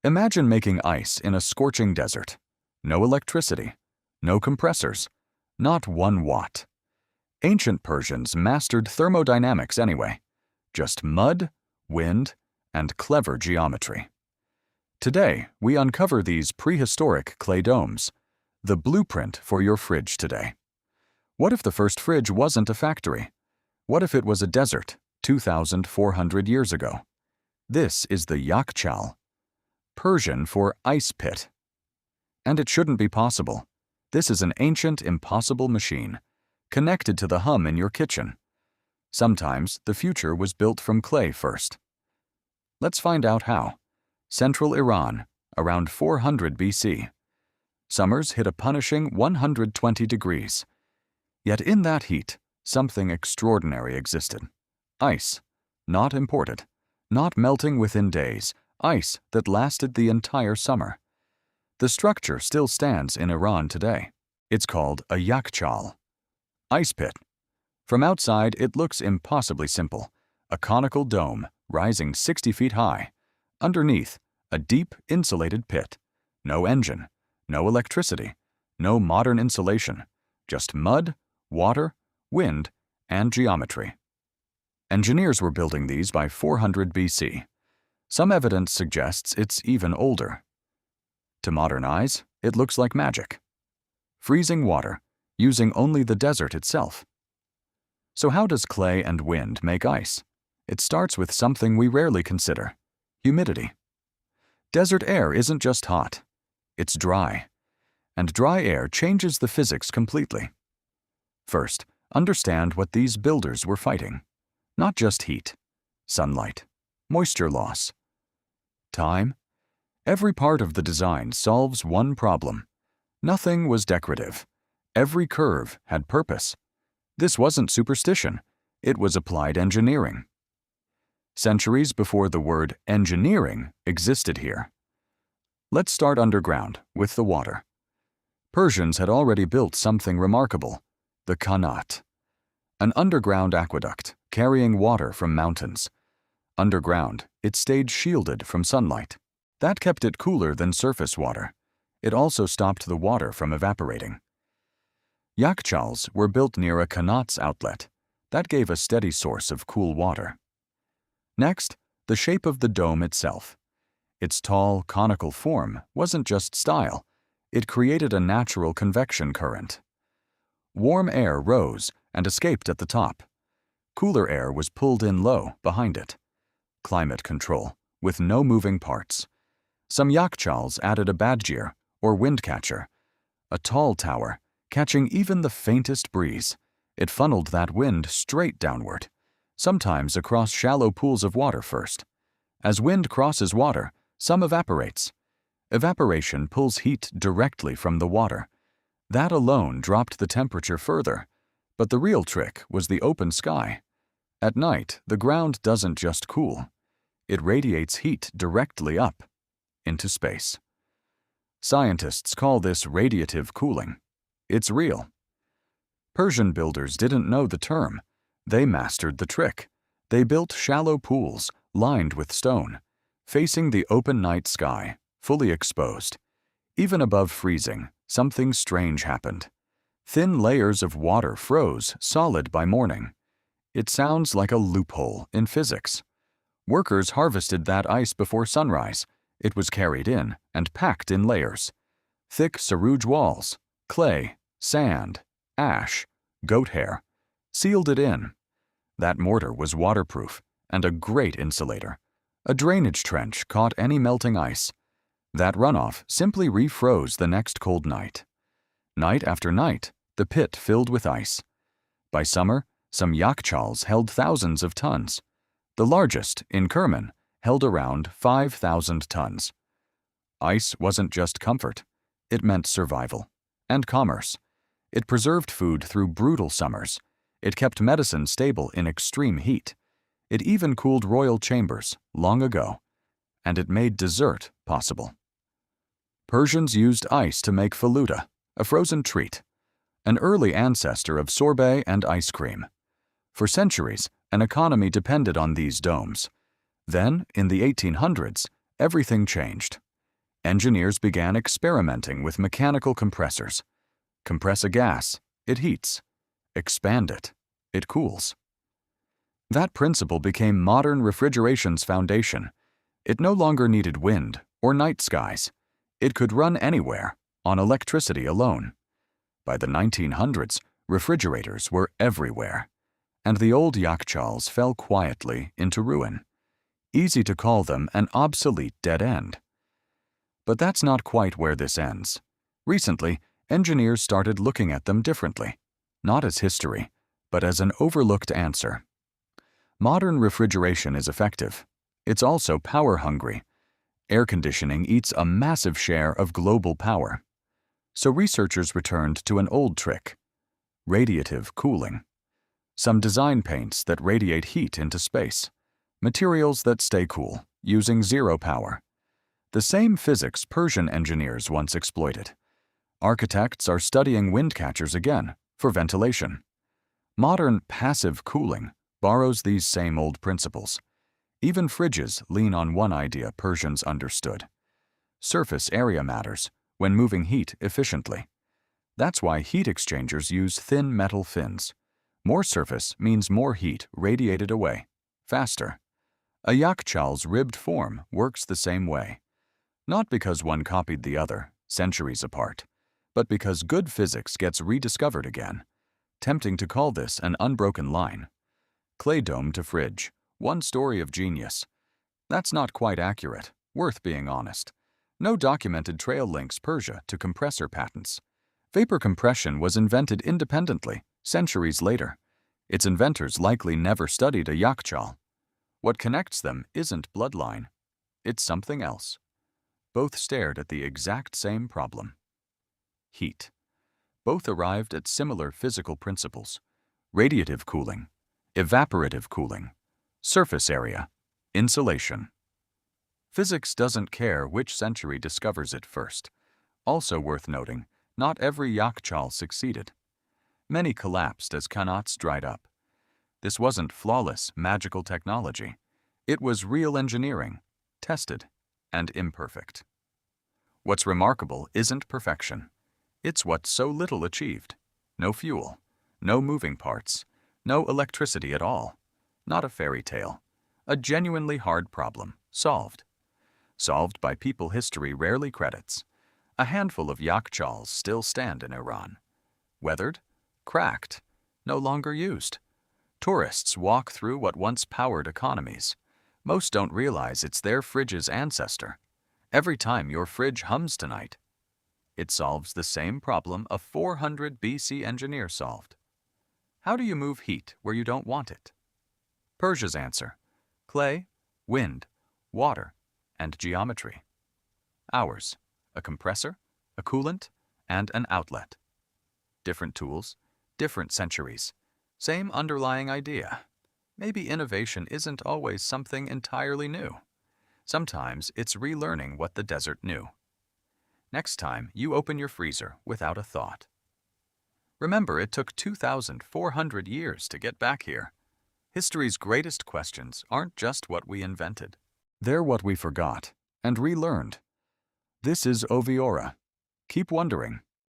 Imagine making ice in a scorching desert. No electricity, no compressors, not 1 watt. Ancient Persians mastered thermodynamics anyway, just mud, wind, and clever geometry. Today, we uncover these prehistoric clay domes, the blueprint for your fridge today. What if the first fridge wasn't a factory? What if it was a desert 2,400 years ago? This is the Yakhchal, Persian for ice pit. And it shouldn't be possible. This is an ancient, impossible machine, connected to the hum in your kitchen. Sometimes the future was built from clay first. Let's find out how. Central Iran, around 400 BC. Summers hit a punishing 120 degrees. Yet in that heat, something extraordinary existed. Ice, not imported, not melting within days, ice that lasted the entire summer. The structure still stands in Iran today. It's called a Yakhchal, ice pit. From outside, it looks impossibly simple, a conical dome rising 60 feet high. Underneath, a deep, insulated pit. No engine, no electricity, no modern insulation, just mud, water, wind, and geometry. Engineers were building these by 400 BC. Some evidence suggests it's even older. To modern eyes, it looks like magic. Freezing water, using only the desert itself. So how does clay and wind make ice? It starts with something we rarely consider: humidity. Desert air isn't just hot, it's dry. And dry air changes the physics completely. First, understand what these builders were fighting. Not just heat, sunlight, moisture loss. Time. Every part of the design solves one problem. Nothing was decorative. Every curve had purpose. This wasn't superstition. It was applied engineering. Centuries before the word engineering existed here. Let's start underground with the water. Persians had already built something remarkable: the qanat, an underground aqueduct carrying water from mountains. Underground, it stayed shielded from sunlight. That kept it cooler than surface water. It also stopped the water from evaporating. Yakhchals were built near a qanats outlet. That gave a steady source of cool water. Next, the shape of the dome itself. Its tall, conical form wasn't just style. It created a natural convection current. Warm air rose and escaped at the top. Cooler air was pulled in low behind it. Climate control, with no moving parts. Some Yakhchals added a badgir, or windcatcher, a tall tower, catching even the faintest breeze. It funneled that wind straight downward, sometimes across shallow pools of water first. As wind crosses water, some evaporates. Evaporation pulls heat directly from the water. That alone dropped the temperature further. But the real trick was the open sky. At night, the ground doesn't just cool. It radiates heat directly up, into space. Scientists call this radiative cooling. It's real. Persian builders didn't know the term. They mastered the trick. They built shallow pools, lined with stone, facing the open night sky, fully exposed. Even above freezing, something strange happened. Thin layers of water froze solid by morning. It sounds like a loophole in physics. Workers harvested that ice before sunrise. It was carried in and packed in layers. Thick sarouge walls, clay, sand, ash, goat hair, sealed it in. That mortar was waterproof and a great insulator. A drainage trench caught any melting ice. That runoff simply refroze the next cold night. Night after night, the pit filled with ice. By summer, some Yakhchals held thousands of tons. The largest, in Kerman, held around 5,000 tons. Ice wasn't just comfort. It meant survival and commerce. It preserved food through brutal summers. It kept medicine stable in extreme heat. It even cooled royal chambers long ago. And it made dessert possible. Persians used ice to make faluda, a frozen treat, an early ancestor of sorbet and ice cream. For centuries, an economy depended on these domes. Then, in the 1800s, everything changed. Engineers began experimenting with mechanical compressors. Compress a gas, it heats. Expand it, it cools. That principle became modern refrigeration's foundation. It no longer needed wind or night skies. It could run anywhere, on electricity alone. By the 1900s, refrigerators were everywhere, and the old Yakhchals fell quietly into ruin. Easy to call them an obsolete dead end. But that's not quite where this ends. Recently, engineers started looking at them differently, not as history, but as an overlooked answer. Modern refrigeration is effective. It's also power-hungry. Air conditioning eats a massive share of global power. So researchers returned to an old trick: radiative cooling. Some design paints that radiate heat into space. Materials that stay cool, using zero power. The same physics Persian engineers once exploited. Architects are studying windcatchers again, for ventilation. Modern passive cooling borrows these same old principles. Even fridges lean on one idea Persians understood. Surface area matters when moving heat efficiently. That's why heat exchangers use thin metal fins. More surface means more heat radiated away, faster. A Yakhchal's ribbed form works the same way. Not because one copied the other, centuries apart, but because good physics gets rediscovered again. Tempting to call this an unbroken line. Clay dome to fridge, one story of genius. That's not quite accurate, worth being honest. No documented trail links Persia to compressor patents. Vapor compression was invented independently, centuries later. Its inventors likely never studied a Yakhchal. What connects them isn't bloodline. It's something else. Both stared at the exact same problem. Heat. Both arrived at similar physical principles: radiative cooling, evaporative cooling, surface area, insulation. Physics doesn't care which century discovers it first. Also worth noting, not every Yakhchal succeeded. Many collapsed as qanats dried up. This wasn't flawless, magical technology. It was real engineering, tested and imperfect. What's remarkable isn't perfection. It's what so little achieved. No fuel, no moving parts, no electricity at all. Not a fairy tale. A genuinely hard problem, solved. Solved by people history rarely credits. A handful of Yakhchals still stand in Iran. Weathered, cracked, no longer used. Tourists walk through what once powered economies. Most don't realize it's their fridge's ancestor. Every time your fridge hums tonight, it solves the same problem a 400 BC engineer solved. How do you move heat where you don't want it? Persia's answer: clay, wind, water, and geometry. Ours: a compressor, a coolant, and an outlet. Different tools, different centuries, same underlying idea. Maybe innovation isn't always something entirely new. Sometimes it's relearning what the desert knew. Next time you open your freezer without a thought, remember it took 2,400 years to get back here. History's greatest questions aren't just what we invented. They're what we forgot and relearned. This is Oviora. Keep wondering.